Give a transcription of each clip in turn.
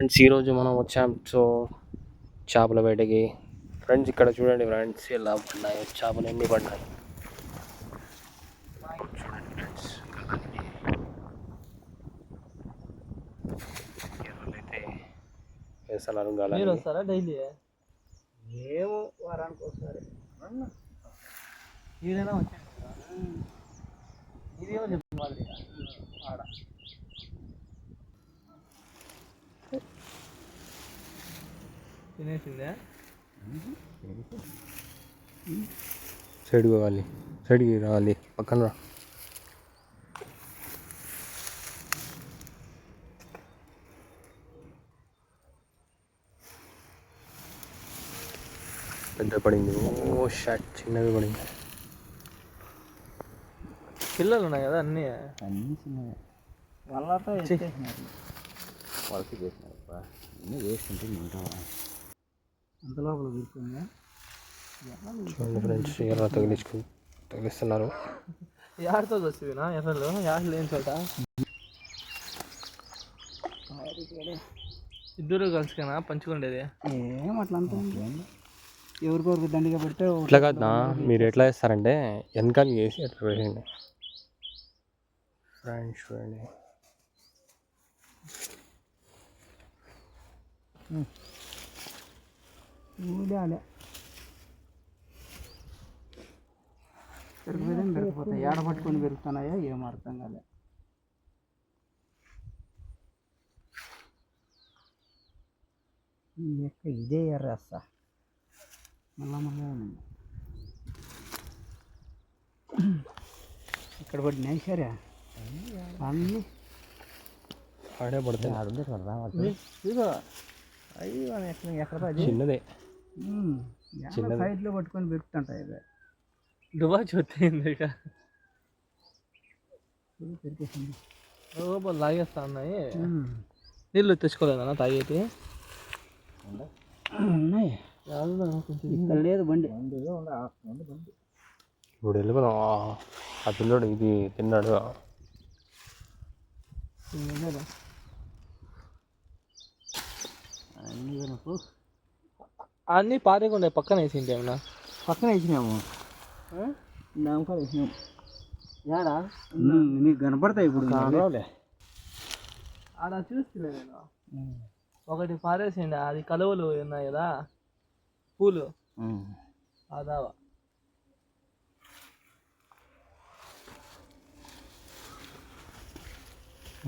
Friends ఈరోజు మనం వచ్చాం సో చేపల వేటకి. ఫ్రెండ్స్ ఇక్కడ చూడండి ఫ్రెండ్స్ ఎలా పడినాయి చేపలు, ఎన్ని పడినాయి చూడండి ఫ్రెండ్స్. అయితే వేస్తున్నారు గాలి. మీరు వస్తారా డైలీ? ఏమో వారానికి ఒకసారి ఏదైనా వచ్చాను. ఇదేమో చెప్పు మళ్ళీ ఆడ తినేసిందే. సైడ్కి పోవాలి, సైడ్కి రావాలి, పక్కన రా. పెద్ద పడింది. ఓ షాట్ చిన్నగా పడింది. పిల్లలు ఉన్నాయి కదా అన్నీ చిన్నవి వాళ్ళతో వేసేసినారు, వాళ్ళకి చేసినారు. అన్నీ వేస్ట్ ఉంటుంది ఉంటావా అంత లోపల కూర్చుంది. చూడండి ఫ్రెండ్స్ ఎలా తగిలిస్తున్నారు. యాడితో వస్తువినా ఎర్రలు యాడ్ లేని చోట ఇద్దరు కలిసికనా పంచుకుండేది. ఏం అట్లా అంతా ఎవరికొరకు దండిగా పెడితే ఇట్లా కాదు. మీరు ఎట్లా వేస్తారంటే వెనకాల వేసి అట్లా వేయండి ఫ్రెండ్స్. చూడండి ఊడాలి పెరిగిపోతే పెరిగిపోతాయి. ఏడ పట్టుకొని పెరుగుతున్నాయో ఏమో అర్థం కాలే. ఇదే ఎర్రేస్తా మళ్ళా ఇక్కడ పడినాయి సరే అన్నీ ఆడే పడతాయి. ఆడుండే ఎక్కడ చిన్నదే చిన్న సైడ్లో పట్టుకొని పెరుగుతుంటాయి. ఇదే దుబా చూస్తుంది ఇక పెరిగేసింది. లోపల లాగేస్తా ఉన్నాయి. నీళ్ళు తెచ్చుకోలేదన్నా తాగేటి? ఉన్నాయి కొంచెం ఇక్కడ లేదు బండి. ఇప్పుడు వెళ్ళిపోదాం. ఆ పిల్లోడు ఇది తిన్నాడు. అన్నీ పారేకుండా పక్కన వేసింటే ఏమన్నా పక్కన వేసినాము, దానికాడ వేసినాము. ఏడా నీకు కనపడతాయి ఇప్పుడు. ఆడ చూస్తులే నేను ఒకటి పారేసిండే, అది కలువలు ఉన్నాయి కదా పూలు, అదావా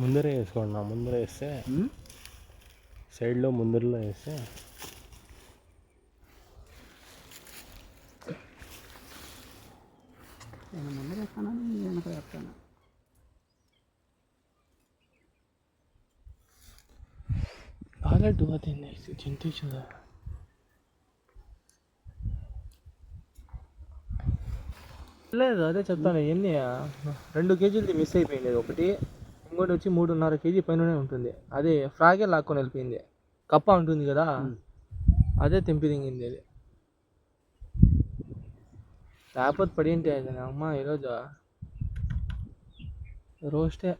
ముందరే వేసుకోండి. ముందర వేస్తే సైడ్లో ముందరలో వేస్తే నేను ముందర వేస్తాను, వెనక వేస్తాను. బాగా డువా తినేసి చింతించదా. లేదు అదే చెప్తాను. ఎన్ని 2 కేజీలది మిస్ అయిపోయింది. ఒకటి ఇంకోటి వచ్చి 3.5 కేజీ పైననే ఉంటుంది. అదే ఫ్రాగే లాక్కొని వెళ్ళిపోయింది. కప్ప ఉంటుంది కదా, అదే తెంపి దింగింది. అది లేకపోతే పడి ఉంటే అమ్మ ఈరోజు రోస్టే.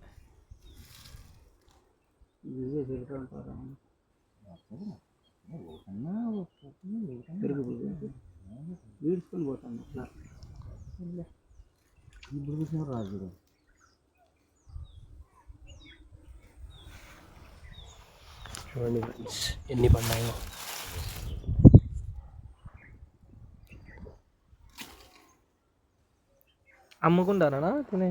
వీడ్చుకొని పోతాను అట్లా ఇప్పుడు రాజు. చూడండి ఫ్రెండ్స్ ఎన్ని పడినాయో. అమ్ముకుంటారా తినే?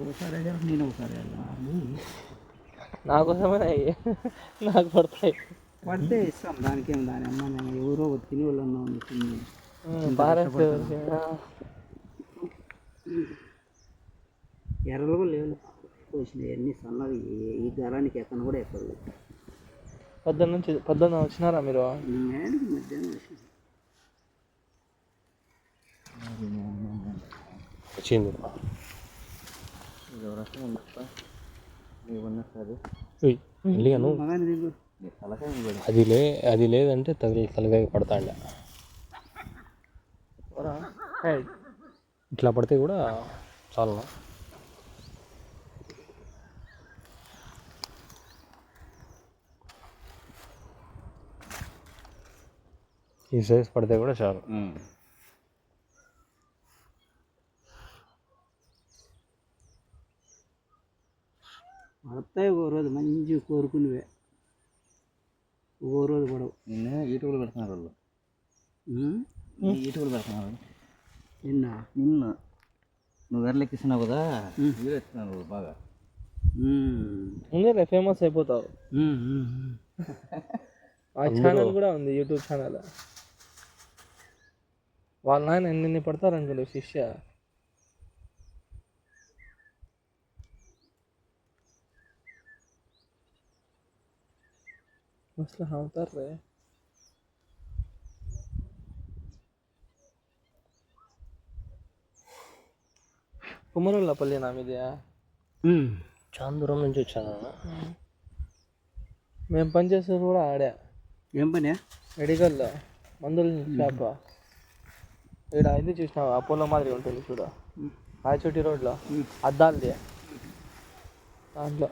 ఒకసారి నేను ఒకసారి నా కోసమే నాకు పడతాయి. పడితే ఇస్తాం, దానికేం. దాని అమ్మ నేను ఎవరో తిని వాళ్ళు ఎర్రలు కూడా లేవు వచ్చినాయి. అన్నీ సన్నవి. ఈ గలానికి ఎక్కడ కూడా ఎక్కలేదు. పొద్దున్న వచ్చినారా మీరు? మధ్యాహ్నం వచ్చింది. అది లేదంటే తలకాయ పడతాండ. ఇట్లా పడితే కూడా చాలా. ఈ సైజ్ పడితే కూడా చాలు. పడతాయి ఒక రోజు మంచి కోరుకునివే, ఓ రోజు పడవు. నిన్న ఈటుకలు పెడుతున్నారు వాళ్ళు, ఈటుకలు పెడుతున్నారు నిన్న నువ్వు ఎర్లెక్కిస్తున్నావు కదా, వీళ్ళు ఎత్తున్నారు బాగా. ముందే ఫేమస్ అయిపోతావు. ఆ ఛానల్ కూడా ఉంది, యూట్యూబ్ ఛానల్. వాళ్ళ నాయన ఎన్ని పడతారు అనుకోలేదు శిష్య. అసలు అవుతారు రే. కుమరుల్లపల్లి నా మీదే చాలా దూరం నుంచి వచ్చాను. మేము పనిచేసేది కూడా ఆడే. ఏం పని? మెడికల్లో మందుల షాప్. ఇక్కడ ఇది చూసినావు, అపోలో మాదిరి ఉంటుంది చూడ, రాయచోటి రోడ్లో అద్దాలది, దాంట్లో.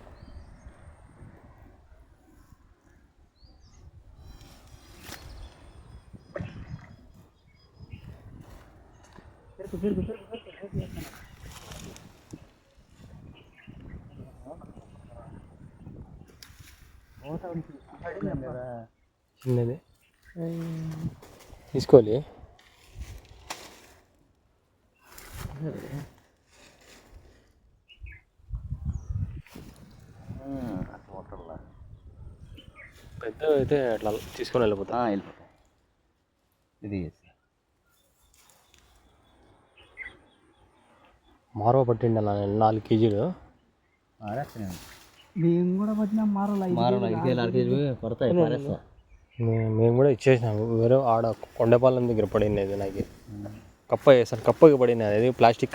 చిన్నది తీసుకోవాలి. పెద్ద అయితే అట్లా తీసుకొని వెళ్ళిపోతా. ఇది మారవ పట్టిండి అలా 4 కేజీలు. మేము కూడా పట్టినా మారలు 5 కేజీలు పడతాయి. మేము కూడా ఇచ్చేసినాము. వేరే ఆడ కొండపాలెం దగ్గర పడింది అది. నాకు కప్ప వేసాను, కప్పకి పడింది అది. ప్లాస్టిక్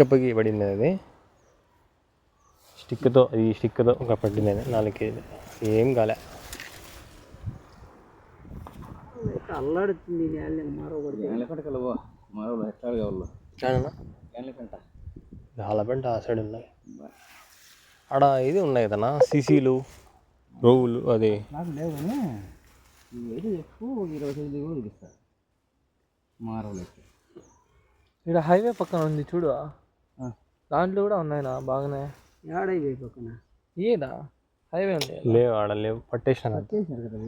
కప్పకి పడింది అది. స్టిక్తో ఒక పట్టింది అది 4 కేజీలు. ఏం కాలే. అల్లాడుతుంది హాలపెంట ఆ సైడ్ ఉన్నాయి. ఆడ ఇది ఉన్నాయి కదన్నా, సీసీలు, రోవులు. అది నాకు లేవు కానీ ఎక్కువ 20 కేజీలు కూడా చూపిస్తారు మారవులు. ఇక్కడ హైవే పక్కన ఉంది చూడు, దాంట్లో కూడా ఉన్నాయి నా బాగానే. ఏడ హైవే పక్కన? ఏదా హైవే ఉంది? లేవు, ఆడ లేవు, పట్టేసినారు కదా.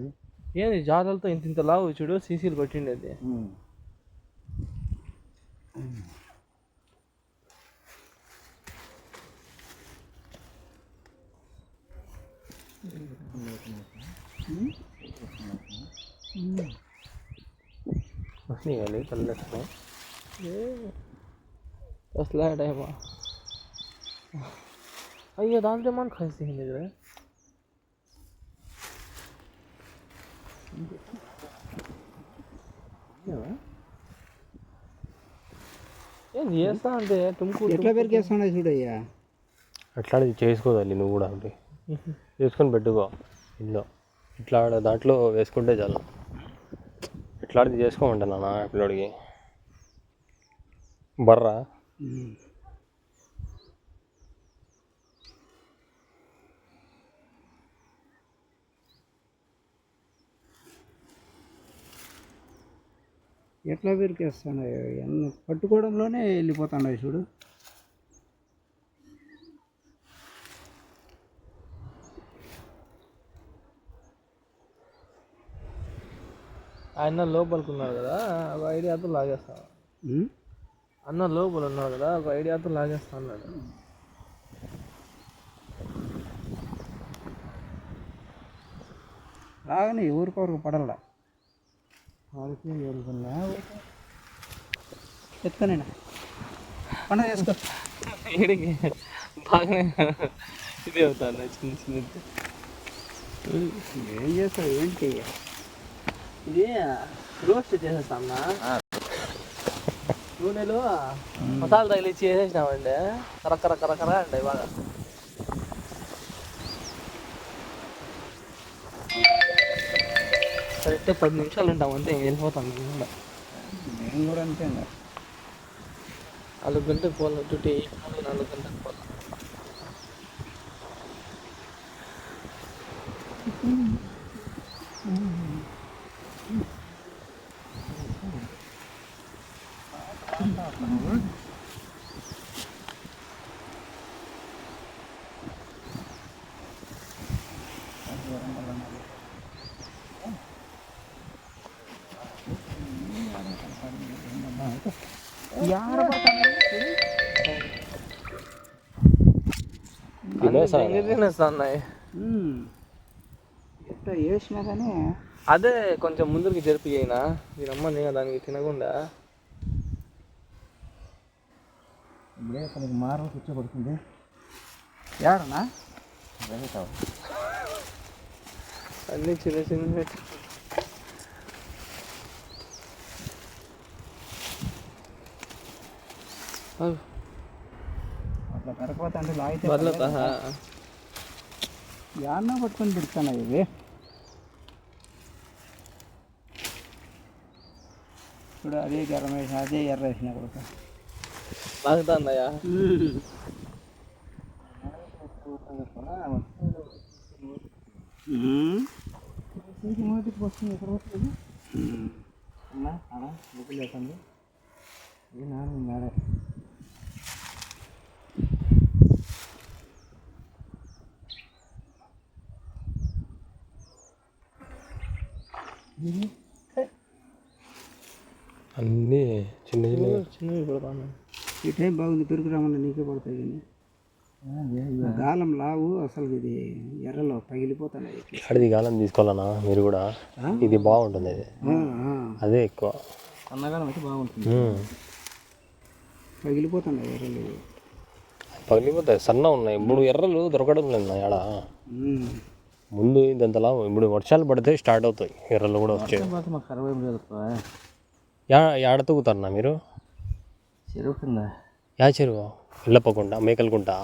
ఏంది జాలలతో ఇంత లావు చూడు, సీసీలు కొట్టిండేది. असला टाइम अయ్యో దాంట్లో మన ఖాసి ఉంది కదా. ఏం చేస్తా అంటే తుమ్ముకు ఎట్లా పెరిగేస్తున్నాయి చూడయ్యా. అట్లాంటిది చేసుకోవాలి నువ్వు కూడా. అంటే చేసుకొని పెట్టుకో ఇంట్లో. ఇట్లా దాంట్లో వేసుకుంటే చాలు. ఇట్లాంటిది చేసుకోమంటా నా పిల్లోడికి. బర్రా ఎట్లా పెరికేస్తున్నాయి, ఎన్ని పట్టుకోవడంలోనే వెళ్ళిపోతున్నాయి చూడు. ఆయన లోపలికి ఉన్నారు కదా, ఒక ఐడియాతో లాగేస్తాను. అన్న లోపల ఉన్నాడు కదా, ఒక ఐడియాతో లాగేస్తా అన్నాడు. లాగానే ఎవరికొరకు పడల్లా, వాళ్ళకి ఎవరికన్నా ఎత్తుకనేనా పండుగ చేసుకో. వీడికి బాగానే ఇది అవుతుంది చిన్న చిన్నది. ఏం చేస్తావు ఏంటి? ఇది రోస్ట్ చేసేస్తామన్నా, నూనెలో మసాలా తగిలిచ్చి చేసేసినామండి. కరకర కరకర అండి బాగా. కరెక్ట్ 10 నిమిషాలు ఉంటాం అంతే, వెళ్ళిపోతాం. నేను కూడా అంతే. 4 గంటలకు పోవాలి డ్యూటీ, 4 గంటలకు పోవాలి. తినేస్తున్నాయి. ఎట్లా వేసినా కానీ అదే కొంచెం ముందుకి జరిపి అయినా మీరమ్మ నేను దానికి తినకుండా ఇప్పుడే తనకి మారం కూర్చోబడుతుంది. ఏడనా వెళ్తావు అన్నీ చిన్న చిన్న అట్లా కరకపోతే అంటే లాగితే బర్లతా యాన్న పట్టుకొని తిరుగుతాను ఇవి. ఇప్పుడు అదే గరం వేసిన అదే ఎర్ర వేసిన కూడా లాగుతా అన్నయ్యా. నోటికి వస్తుంది ఎక్కడ వస్తుంది బుక్ లేకండి ఇది నాన్న మేడే అన్నీ చిన్న చిన్న చిన్నవి పడతాను. ఈ టైం బాగుంది పెరుగు రామన్న నీకే పడతాయి కానీ గాలం లావు అసలు ఇది ఎర్రలో పగిలిపోతున్నాయి. అడిది గాలం తీసుకోవాలన్నా మీరు కూడా. ఇది బాగుంటుంది అది, అదే ఎక్కువ సన్నగాలం అయితే బాగుంటుంది. పగిలిపోతున్నాయి ఎర్రలు, పగిలిపోతాయి. సన్న ఉన్నాయి ఇప్పుడు ఎర్రలు దొరకడం లేదు ఆడ. ముందు ఇదంతలా ఇప్పుడు వర్షాలు పడితే స్టార్ట్ అవుతాయి ఎర్రలు కూడా వచ్చాయి. మాకు కరవై లేదు ఏడ తూగుతారన్నా మీరు? చెరువు కింద. యా చెరువు? ఇళ్ళప్పకుండా మేకలకుంటా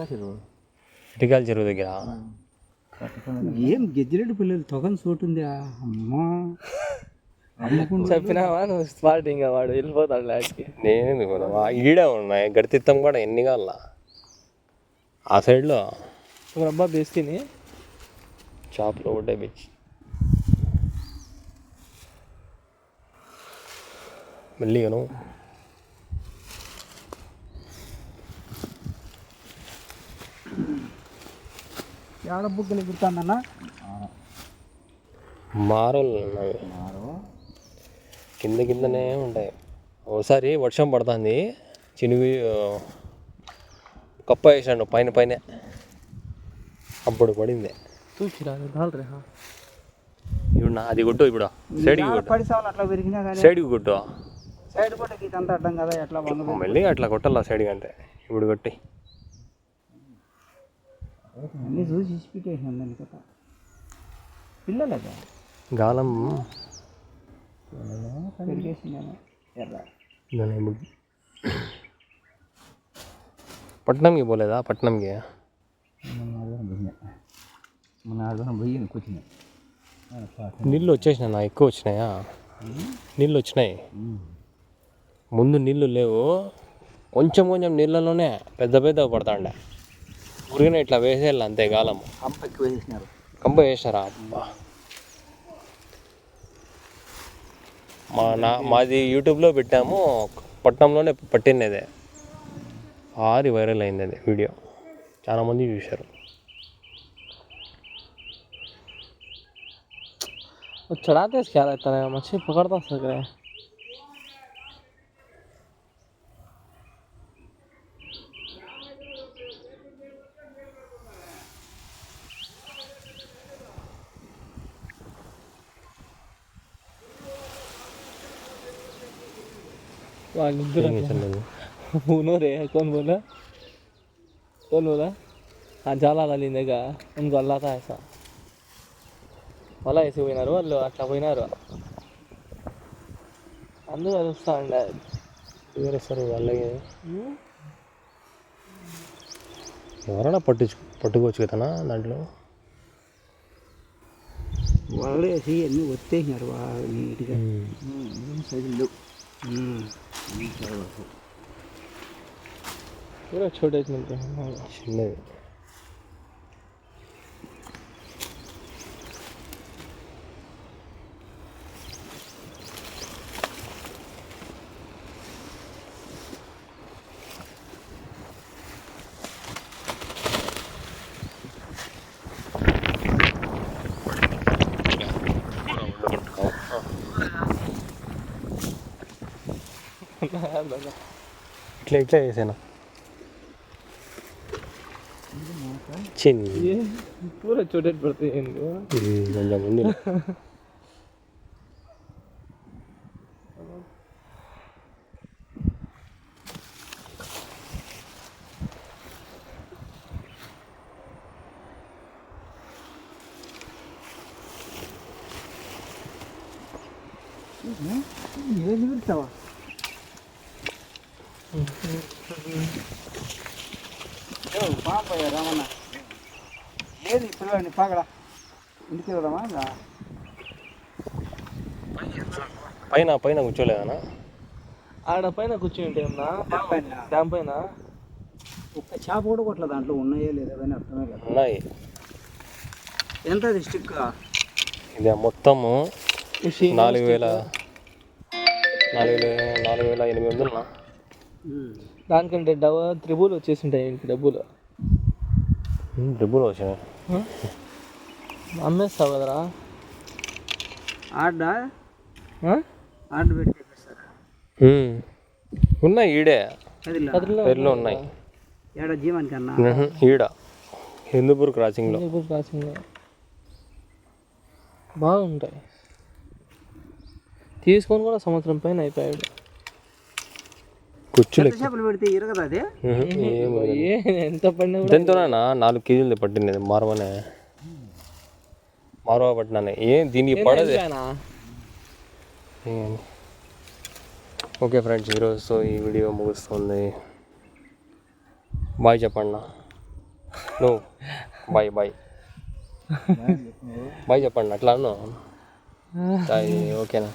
చెరువు ఇటుకాల చెరువు దగ్గర. ఏం గెజ్జిరెడ్డి పిల్లలు తొగని చోటుందా అమ్మా? చెప్పినావా నువ్వు స్పాట్ ఇంకా వాడు వెళ్ళిపోతాడు లాస్ట్కి. నేను ఈడే ఉన్నాయి గడితిత్తం కూడా ఎన్ని కావాల ఆ సైడ్లో. ఒక అబ్బా బేస్తిని షాప్లో ఒకటే బీచ్. మెల్లిగాను ఏడ బుగ్గలు ఎగురుతానన్న మారలు కింద కిందనే ఉంటాయి. ఒకసారి వర్షం పడుతుంది, చినుగు కప్ప వేసాడు పైన పైన, అప్పుడు పడింది. ఇప్పుడు అది కొట్టు, ఇప్పుడు సైడ్కి కొట్టు, 10 సార్లు అట్లా పెరిగినా కానీ సైడ్కి కొట్టు. సైడ్ కొట్టకి ఇదంతా అడ్డం కదా ఎట్లా బంధు మళ్ళీ అట్లా కొట్టాల సైడ్కి అంటే. ఇప్పుడు కొట్టి అన్నీ చూసి ఇచ్చిపెట్టేసినాను దాని కథ. పిల్లలేదా గాలం పెరిగేసినాను ఎర్ర. ఇప్పుడు పట్నంకి పోలేదా? పట్నంకి మన ఆడదాం పోయి కూర్చున్నాయి. నీళ్ళు వచ్చేసినాయి నా, ఎక్కువ వచ్చినాయా? నీళ్ళు వచ్చినాయి. ముందు నీళ్ళు లేవు, కొంచెం కొంచెం నీళ్ళలోనే పెద్ద పెద్ద పడతాండే. ఊరికనే ఇట్లా వేసేయాలి అంతే. గాలం కంప ఎక్కువ వేసినారు. కంప వేసినారా? అబ్బా, మాది యూట్యూబ్లో పెట్టాము, పట్నంలోనే పట్టినదే. భారీ వైరల్ అయింది అది వీడియో, చాలామంది చూశారు. चढ़ाते क्या रहता है, मछली पकड़ता सक रहे हैं. रे कौन बोला? कौन बोला? हाँ जाला लिंदेगा उनको अल्लाह था ऐसा వల వేసి పోయినారు వాళ్ళు, అట్లా పోయినారు. అందరూ అది వస్తూ ఉండే ఎవరేస్తారు వాళ్ళకి? ఎవరైనా పట్టుకోవచ్చు కదా దాంట్లో. వాళ్ళు వేసి అన్నీ వచ్చేసినారు నీట్గా. సైజులు పూరా छोटे చిన్నది. ఇట్లా ఇట్లా చేసాను చిన్ని ये पूरा छोटे पड़ते हैं इनको కొంచెం ఉంది ఏది పెడతావా పాపయ్య రామన్న ఏది పిల్లవాడిని పాగడా ఇంటికి వెళ్దామా పైన పైన కూర్చోలేదనా ఆడ పైన కూర్చుంటే ఏమన్నా డ్యామ్ పైన ఒక్క చేప కూడా కొట్ల దాంట్లో ఉన్నాయో లేదా అని అర్థమే కదా ఉన్నాయి ఎంత అది స్టిక్ ఇది మొత్తము 4,800 దానికంటే త్రిబుల్ వచ్చేసింటాయి ఇంటి డబ్బులు డబ్బులు వచ్చాయి అమ్మేస్తావు కదరా ఆడ ఆ? ఆర్డర్ పెట్టి తెప్పిస్తారా ఉన్నాయి ఈడే కదిరిలో పేర్లు ఉన్నాయి ఏడ జీవానికి అన్నా ఈడ హిందూపూర్ క్రాసింగ్లో హిందూపూర్ క్రాసింగ్లో బాగుంటాయి తీసుకొని కూడా సంవత్సరం పైన అయిపోయాడు కుచ్చులు చేపలు పెడితే ఇరగదు అదే ఎంత పడినా కూడా ఎంతోనా 4 కేజీలు పట్టినది మారవా పట్టినానే దీనికి పడదే అయినా ఓకే ఫ్రెండ్స్ ఈరోజుతో ఈ వీడియో ముగుస్తుంది బాయ్ చెప్పండి నువ్వు బాయ్ బాయ్ చెప్పండి అట్లా అన్నావు ఓకేనా